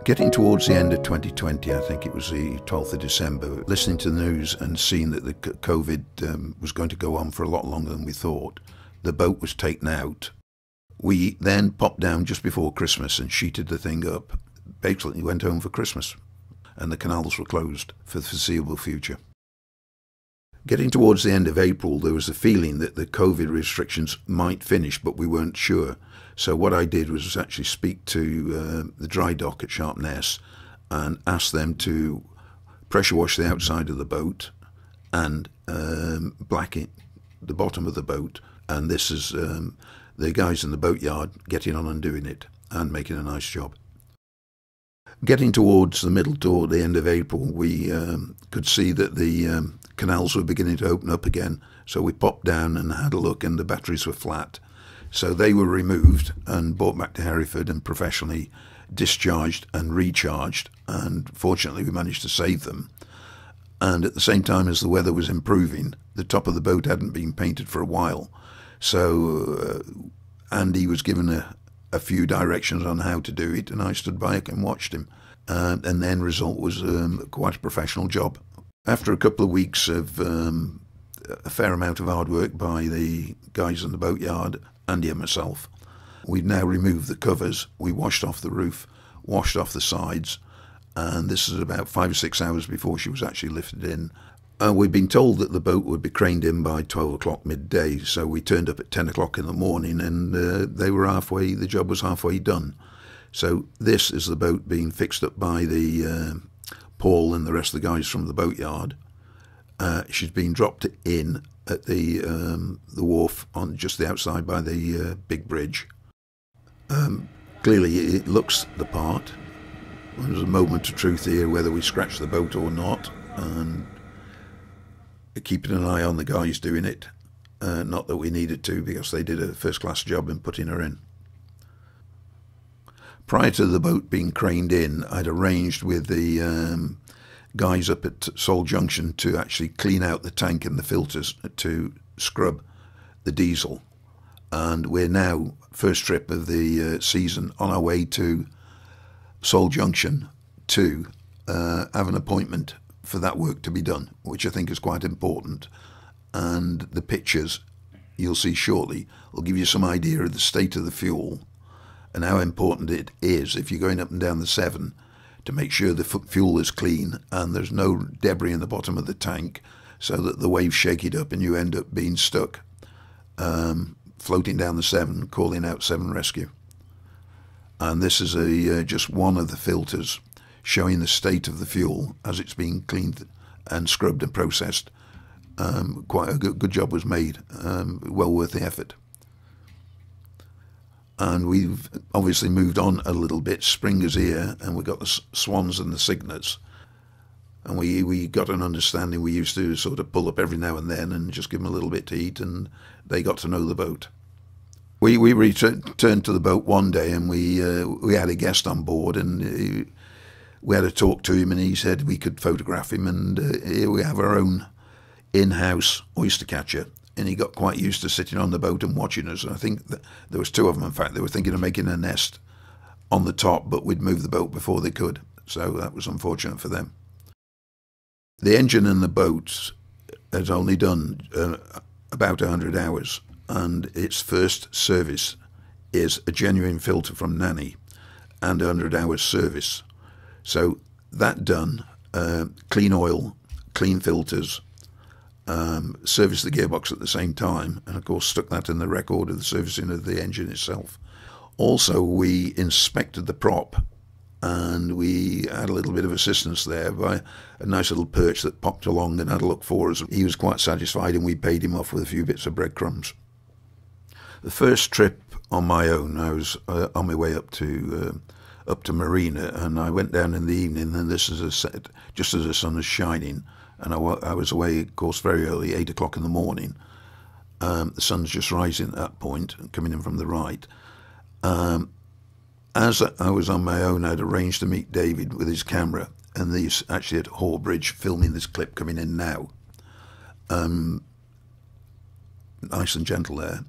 Getting towards the end of 2020, I think it was the 12th of December, listening to the news and seeing that the COVID was going to go on for a lot longer than we thought, the boat was taken out. We then popped down just before Christmas and sheeted the thing up. Basically went home for Christmas, and the canals were closed for the foreseeable future. Getting towards the end of April, there was a feeling that the COVID restrictions might finish, but we weren't sure. So what I did was actually speak to the dry dock at Sharpness and ask them to pressure wash the outside of the boat and blacken the bottom of the boat. And this is the guys in the boatyard getting on and doing it and making a nice job. Getting towards the middle to the end of April, we could see that the canals were beginning to open up again. So we popped down and had a look, and the batteries were flat. So they were removed and brought back to Hereford and professionally discharged and recharged. And fortunately, we managed to save them. And at the same time as the weather was improving, the top of the boat hadn't been painted for a while. So Andy was given a few directions on how to do it, and I stood by and watched him. And the end result was quite a professional job. After a couple of weeks of a fair amount of hard work by the guys in the boatyard, Andy and myself, we've now removed the covers. We washed off the roof, washed off the sides, and this is about 5 or 6 hours before she was actually lifted in. We'd been told that the boat would be craned in by 12 o'clock midday, so we turned up at 10 o'clock in the morning, and the job was halfway done. So this is the boat being fixed up by the Paul and the rest of the guys from the boatyard. She's been dropped in at the wharf on just the outside by the big bridge. Clearly it looks the part. There's a moment of truth here whether we scratch the boat or not, and keeping an eye on the guys doing it. Not that we needed to, because they did a first-class job in putting her in. Prior to the boat being craned in, I'd arranged with the guys up at Seoul Junction to actually clean out the tank and the filters to scrub the diesel. And we're now, first trip of the season, on our way to Seoul Junction to have an appointment for that work to be done, which I think is quite important. And the pictures you'll see shortly will give you some idea of the state of the fuel and how important it is if you're going up and down the Severn to make sure the fuel is clean and there's no debris in the bottom of the tank, so that the waves shake it up and you end up being stuck floating down the Severn, calling out Severn Rescue. And this is just one of the filters showing the state of the fuel as it's being cleaned and scrubbed and processed. Quite a good job was made, well worth the effort. And we've obviously moved on a little bit. Spring is here, and we've got the swans and the cygnets. And we got an understanding. We used to sort of pull up every now and then and just give them a little bit to eat, and they got to know the boat. We returned to the boat one day, and we had a guest on board, and we had a talk to him, and he said we could photograph him, and here we have our own in-house oyster catcher. And he got quite used to sitting on the boat and watching us. And I think that there was two of them, in fact. They were thinking of making a nest on the top, but we'd moved the boat before they could. So that was unfortunate for them. The engine in the boat has only done about 100 hours. And its first service is a genuine filter from Nanny and 100 hours service. So that done, clean oil, clean filters, serviced the gearbox at the same time, and of course stuck that in the record of the servicing of the engine itself. Also, we inspected the prop, and we had a little bit of assistance there by a nice little perch that popped along and had a look for us. He was quite satisfied, and we paid him off with a few bits of breadcrumbs. The first trip on my own, I was on my way up to Marina, and I went down in the evening, and this is just as the sun is shining. And I was away, of course, very early, 8 o'clock in the morning. The sun's just rising at that point, coming in from the right. As I was on my own, I'd arranged to meet David with his camera, and he's actually at Haw Bridge filming this clip coming in now. nice and gentle there.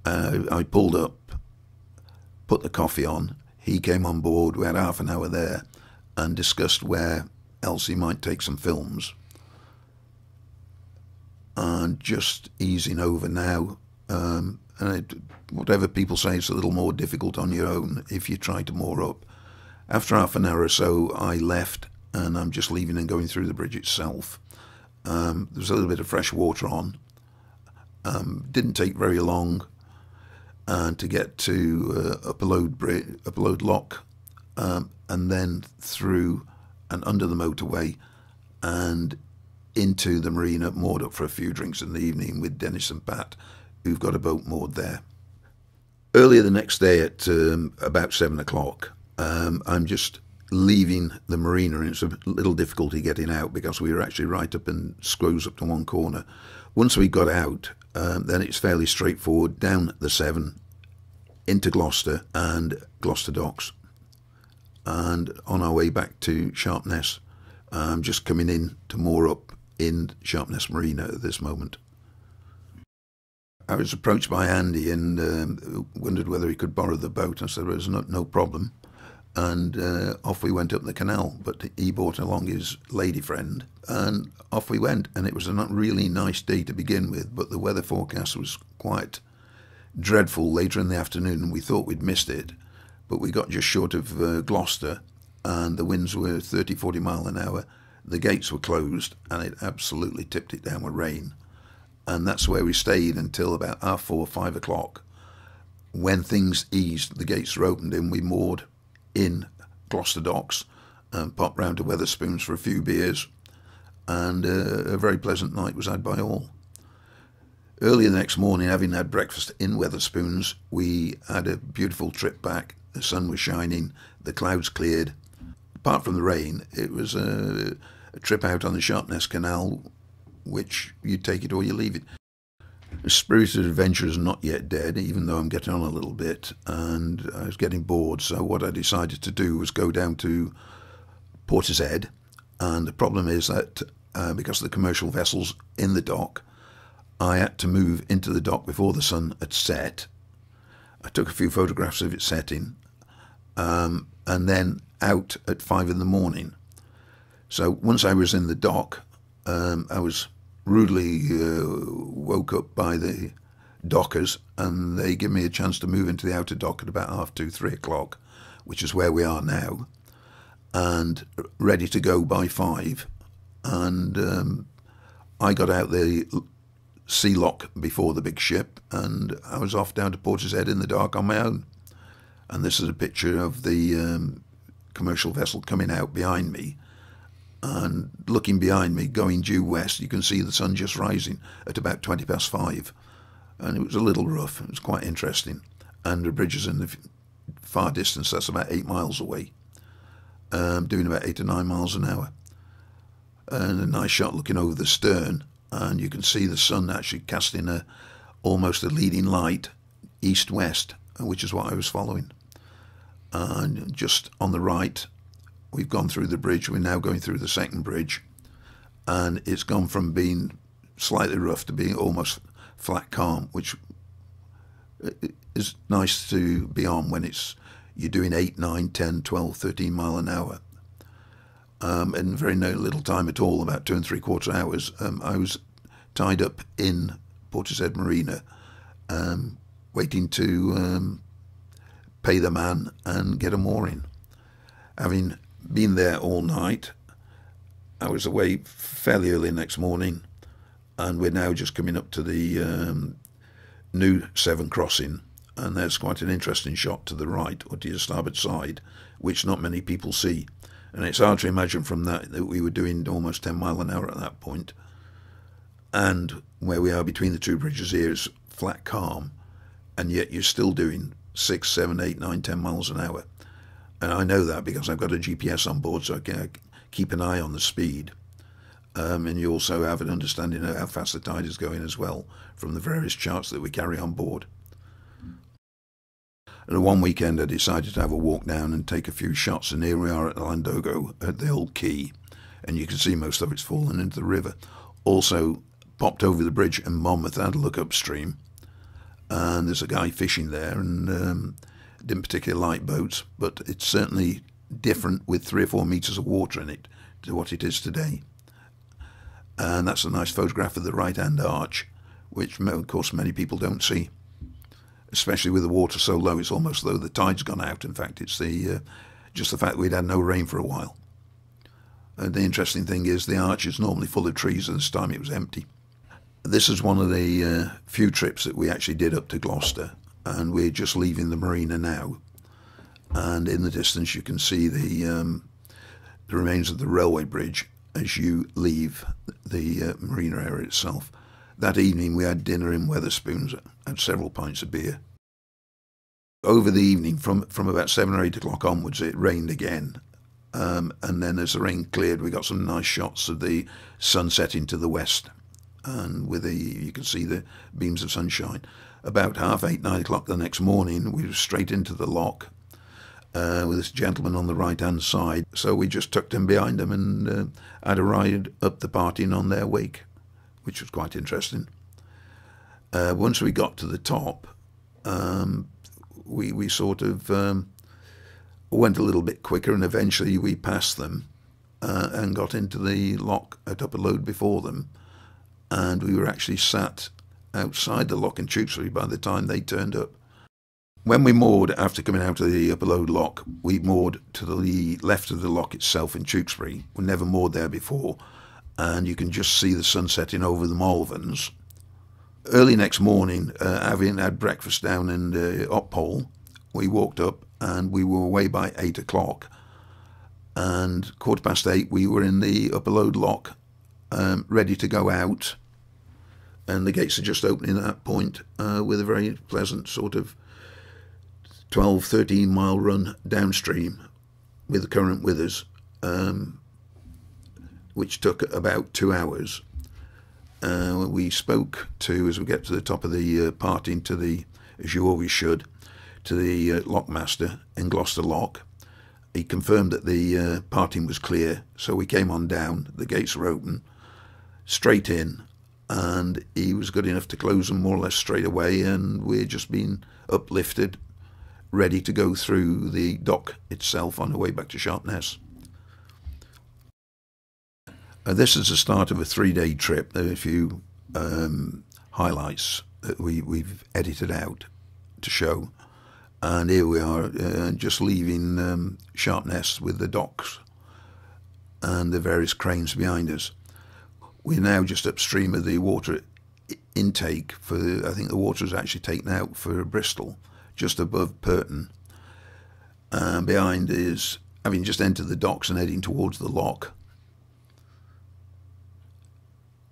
I pulled up, put the coffee on. He came on board. We had half an hour there and discussed where else he might take some films. And just easing over now. Whatever people say, it's a little more difficult on your own if you try to moor up. After half an hour or so, I left, and I'm just leaving and going through the bridge itself. There's a little bit of fresh water on. Didn't take very long to get to Upperload Lock, and then through and under the motorway and into the marina, moored up for a few drinks in the evening with Dennis and Pat, who've got a boat moored there. Earlier the next day at about 7 o'clock, I'm just leaving the marina, and it's a little difficulty getting out because we were actually right up in Scrows up to one corner. Once we got out, then it's fairly straightforward, down the Severn, into Gloucester and Gloucester Docks, and on our way back to Sharpness. I'm just coming in to moor up in Sharpness Marina at this moment. I was approached by Andy and wondered whether he could borrow the boat. I said there was no problem, and off we went up the canal. But he brought along his lady friend, and off we went. And it was a really nice day to begin with, but the weather forecast was quite dreadful later in the afternoon, and we thought we'd missed it. But we got just short of Gloucester, and the winds were 30-40 mile an hour. The gates were closed, and it absolutely tipped it down with rain. And that's where we stayed until about 4:30, 5 o'clock. When things eased, the gates were opened, and we moored in Gloucester Docks and popped round to Wetherspoons for a few beers. And a very pleasant night was had by all. Early the next morning, having had breakfast in Wetherspoons, we had a beautiful trip back. The sun was shining, the clouds cleared. Apart from the rain, it was a trip out on the Sharpness Canal, which you take it or you leave it. The spirit of adventure is not yet dead, even though I'm getting on a little bit, and I was getting bored. So what I decided to do was go down to Portishead, and the problem is that because of the commercial vessels in the dock, I had to move into the dock before the sun had set. I took a few photographs of it setting, and then out at 5 in the morning. So once I was in the dock, I was rudely woke up by the dockers, and they gave me a chance to move into the outer dock at about 2:30, 3 o'clock, which is where we are now, and ready to go by 5. And I got out the sea lock before the big ship, and I was off down to Portishead in the dark on my own. And this is a picture of the commercial vessel coming out behind me, and looking behind me, going due west, you can see the sun just rising at about 5:20. And it was a little rough. It was quite interesting. And the bridge is in the far distance. That's about 8 miles away, doing about 8 to 9 miles an hour. And a nice shot looking over the stern, and you can see the sun actually casting almost a leading light east-west, which is what I was following. And just on the right, we've gone through the bridge. We're now going through the second bridge, and it's gone from being slightly rough to being almost flat calm, which is nice to be on when you're doing 8, 9, 10, 12, 13 mile an hour. In very little time at all, about 2 3/4 hours, I was tied up in Portishead Marina, waiting to pay the man and get a mooring. Having been there all night, I was away fairly early next morning, and we're now just coming up to the new Severn crossing, and there's quite an interesting shot to the right, or to your starboard side, which not many people see. And it's hard to imagine from that we were doing almost 10 mile an hour at that point. And where we are between the two bridges here is flat calm, and yet you're still doing 6, 7, 8, 9, 10 miles an hour. And I know that because I've got a GPS on board, so I can keep an eye on the speed. And you also have an understanding of how fast the tide is going as well from the various charts that we carry on board. And one weekend I decided to have a walk down and take a few shots, and here we are at Llandogo at the old quay, and you can see most of it's fallen into the river. Also, popped over the bridge in Monmouth, had a look upstream, and there's a guy fishing there, and didn't particularly like boats, but it's certainly different with 3 or 4 metres of water in it to what it is today. And that's a nice photograph of the right-hand arch, which of course many people don't see, especially with the water so low. It's almost as though the tide's gone out. In fact, it's just the fact that we'd had no rain for a while. The interesting thing is the arch is normally full of trees, and this time it was empty. This is one of the few trips that we actually did up to Gloucester, and we're just leaving the marina now. And in the distance you can see the remains of the railway bridge as you leave the marina area itself. That evening we had dinner in Wetherspoons, had several pints of beer. Over the evening, from about 7 or 8 o'clock onwards, it rained again. And then as the rain cleared, we got some nice shots of the sun setting to the west. And you can see the beams of sunshine. About 8:30, 9 o'clock the next morning, we were straight into the lock with this gentleman on the right-hand side. So we just tucked him behind him and had a ride up the parting on their wake, which was quite interesting. Once we got to the top, we sort of went a little bit quicker, and eventually we passed them and got into the lock at upper load before them. And we were actually sat outside the lock in Tewkesbury by the time they turned up. When we moored, after coming out of the upper load lock, we moored to the left of the lock itself in Tewkesbury. We never moored there before, and you can just see the sun setting over the Malverns. Early next morning, having had breakfast down in the Oppole, we walked up and we were away by 8 o'clock. And 8:15, we were in the upper load lock, ready to go out. And the gates are just opening at that point with a very pleasant sort of 12, 13 mile run downstream with the current with us, which took about 2 hours. We spoke to, as we get to the top of the parting, as you always should, to the lockmaster in Gloucester Lock. He confirmed that the parting was clear, so we came on down, the gates were open, straight in, and he was good enough to close them more or less straight away, and we're just been uplifted, ready to go through the dock itself on the way back to Sharpness. This is the start of a 3-day trip. There are a few highlights that we've edited out to show. And here we are, just leaving Sharpness with the docks and the various cranes behind us. We're now just upstream of the water intake for, I think the water was actually taken out for Bristol, just above Purton. Behind is, having just entered the docks and heading towards the lock,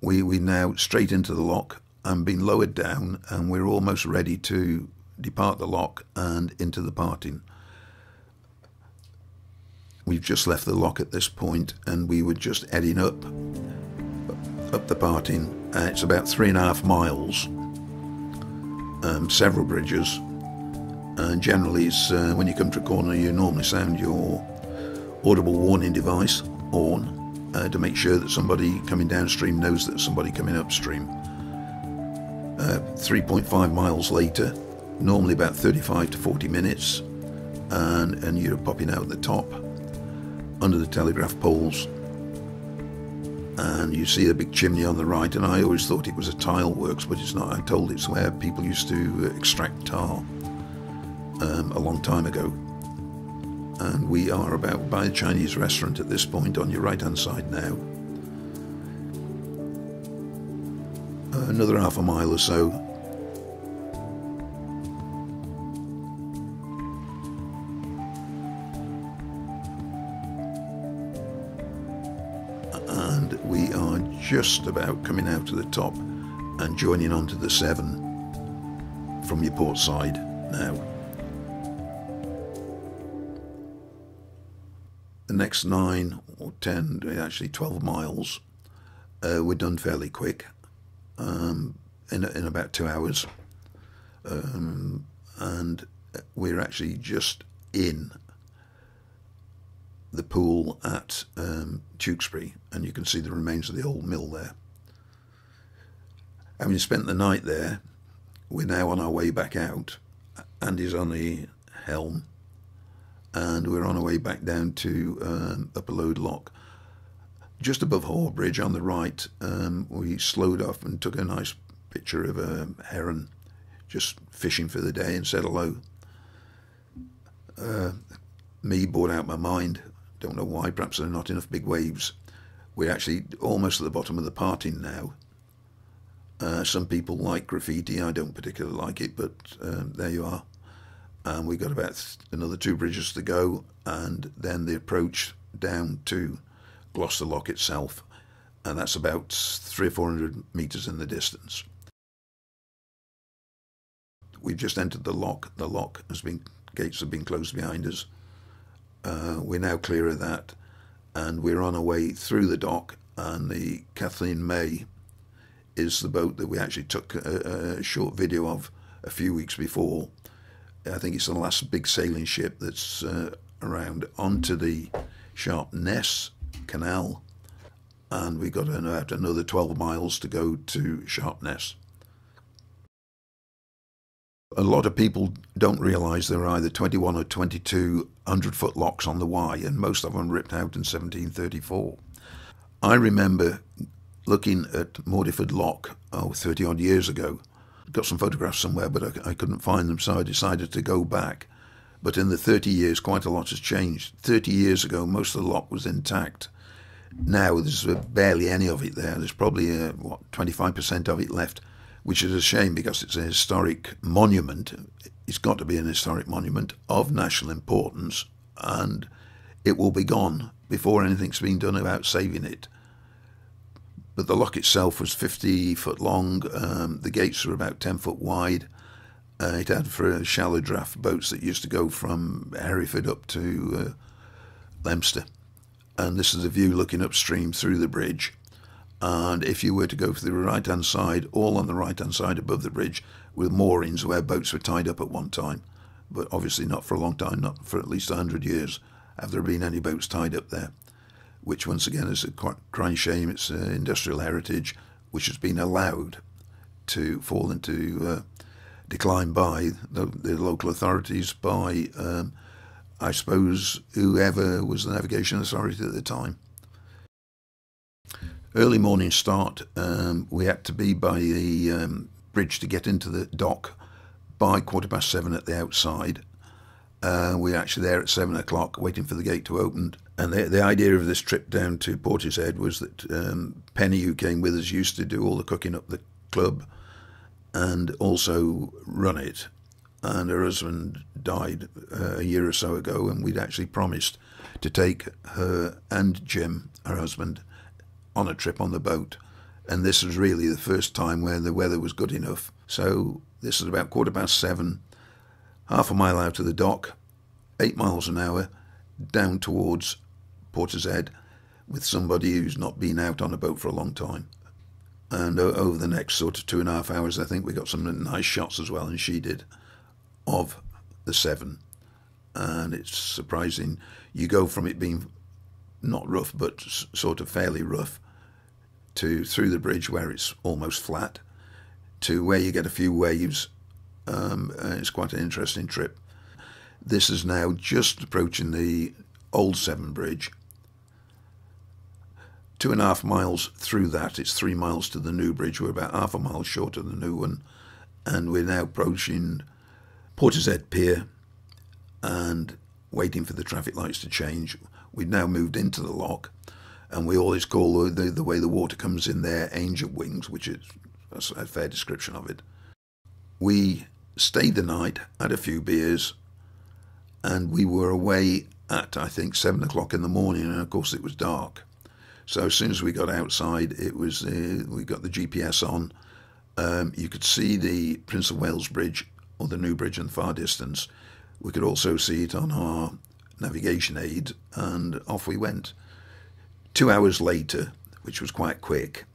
we now straight into the lock and been lowered down, and we're almost ready to depart the lock and into the parting. We've just left the lock at this point, and we were just heading up the parting. It's about 3.5 miles, several bridges, and generally it's, when you come to a corner you normally sound your audible warning device, horn, to make sure that somebody coming downstream knows that somebody coming upstream. 3.5 miles later, normally about 35 to 40 minutes, and you're popping out the top under the telegraph poles, and you see a big chimney on the right, and I always thought it was a tile works, but it's not. I'm told it's where people used to extract tar a long time ago. And we are about by a Chinese restaurant at this point on your right hand side now. Another 1/2 mile or so, and we are just about coming out to the top and joining onto the Severn from your port side now. The next 9 or 10, actually 12 miles, were done fairly quick, in about 2 hours, and we're actually just in the pool at Tewkesbury, and you can see the remains of the old mill there. Having spent the night there, we're now on our way back out. Andy's on the helm, and we're on our way back down to Upper Lock. Just above Haw Bridge on the right, we slowed off and took a nice picture of a heron just fishing for the day and said hello. Me bored out my mind. Don't know why, perhaps there are not enough big waves. We're actually almost at the bottom of the parting now. Some people like graffiti. I don't particularly like it, but there you are. And we've got about another 2 bridges to go, and then the approach down to Gloucester Lock itself, and that's about 300 or 400 metres in the distance. We've just entered the lock. The lock has been, gates have been closed behind us. We're now clear of that, and we're on our way through the dock, and the Kathleen May is the boat that we actually took a short video of a few weeks before. I think it's the last big sailing ship that's around, onto the Sharpness Canal, and we've got about another 12 miles to go to Sharpness. A lot of people don't realise there are either 21 or 22 100-foot locks on the Wye, and most of them ripped out in 1734. I remember looking at Mordiford Lock 30 odd years ago. Got some photographs somewhere, but I couldn't find them, so I decided to go back. But in the 30 years, quite a lot has changed. 30 years ago, most of the lock was intact. Now there's barely any of it there. There's probably 25% of it left, which is a shame because it's a historic monument. It's got to be an historic monument of national importance, and it will be gone before anything's been done about saving it. But the lock itself was 50 foot long. The gates were about 10 foot wide. It had for shallow draft boats that used to go from Hereford up to Leominster. And this is a view looking upstream through the bridge. And if you were to go for the right-hand side, all on the right-hand side above the bridge, with moorings where boats were tied up at one time. But obviously not for a long time, not for at least 100 years, have there been any boats tied up there. Which once again is a crying shame. It's industrial heritage which has been allowed to fall into decline by the local authorities, by I suppose whoever was the navigation authority at the time. Early morning start. We had to be by the bridge to get into the dock by 7:15 at the outside. We're actually there at 7 o'clock waiting for the gate to open. And the idea of this trip down to Portishead was that Penny, who came with us, used to do all the cooking up the club and also run it. And her husband died a year or so ago, and we'd actually promised to take her and Jim, her husband, on a trip on the boat. And this was really the first time where the weather was good enough. So this is about 7:15, half a mile out of the dock, 8 miles an hour, down towards Portishead, with somebody who's not been out on a boat for a long time. And over the next sort of 2.5 hours, I think we got some nice shots as well, and she did, of the Severn. And it's surprising. You go from it being not rough, but sort of fairly rough, to through the bridge where it's almost flat, to where you get a few waves. It's quite an interesting trip. This is now just approaching the old Severn Bridge. 2.5 miles through that, it's 3 miles to the new bridge. We're about half a mile short of the new one, and we're now approaching Portishead Pier and waiting for the traffic lights to change. We've now moved into the lock, and we always call the way the water comes in there angel wings, which is a fair description of it. We stayed the night, had a few beers, and we were away at, I think, 7 o'clock in the morning, and of course it was dark. So as soon as we got outside, it was we got the GPS on. You could see the Prince of Wales Bridge, or the new bridge in the far distance. We could also see it on our navigation aid, and off we went. 2 hours later, which was quite quick,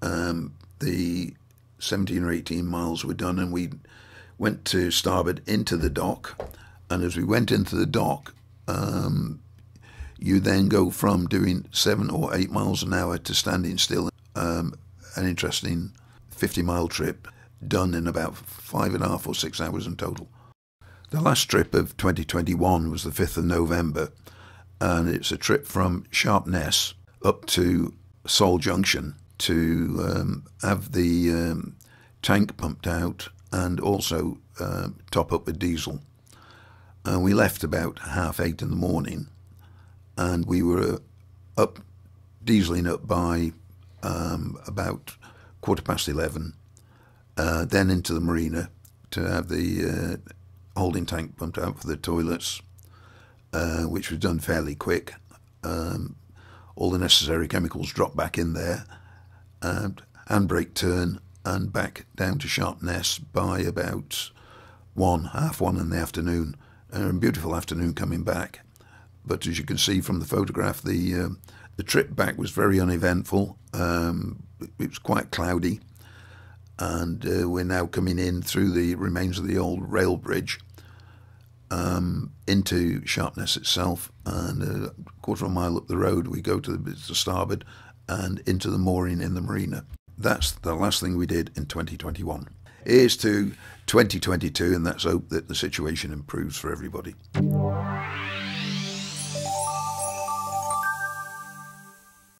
the 17 or 18 miles were done, and we went to starboard into the dock. And as we went into the dock, you then go from doing 7 or 8 miles an hour to standing still. An interesting 50-mile trip done in about 5.5 or 6 hours in total. The last trip of 2021 was the 5th of November, and it's a trip from Sharpness up to Sol Junction to have the tank pumped out and also top up with diesel. And we left about 8:30 in the morning, and we were dieseling up by about 11:15, then into the marina to have the holding tank pumped out for the toilets, which was done fairly quick. All the necessary chemicals dropped back in there, and handbrake turn, and back down to Sharpness by about 1:30 in the afternoon. A beautiful afternoon coming back. But as you can see from the photograph, the trip back was very uneventful. It was quite cloudy, and we're now coming in through the remains of the old rail bridge into Sharpness itself, and a quarter of a mile up the road we go to the starboard and into the mooring in the marina. That's the last thing we did in 2021. Here's to 2022, and let's hope that the situation improves for everybody.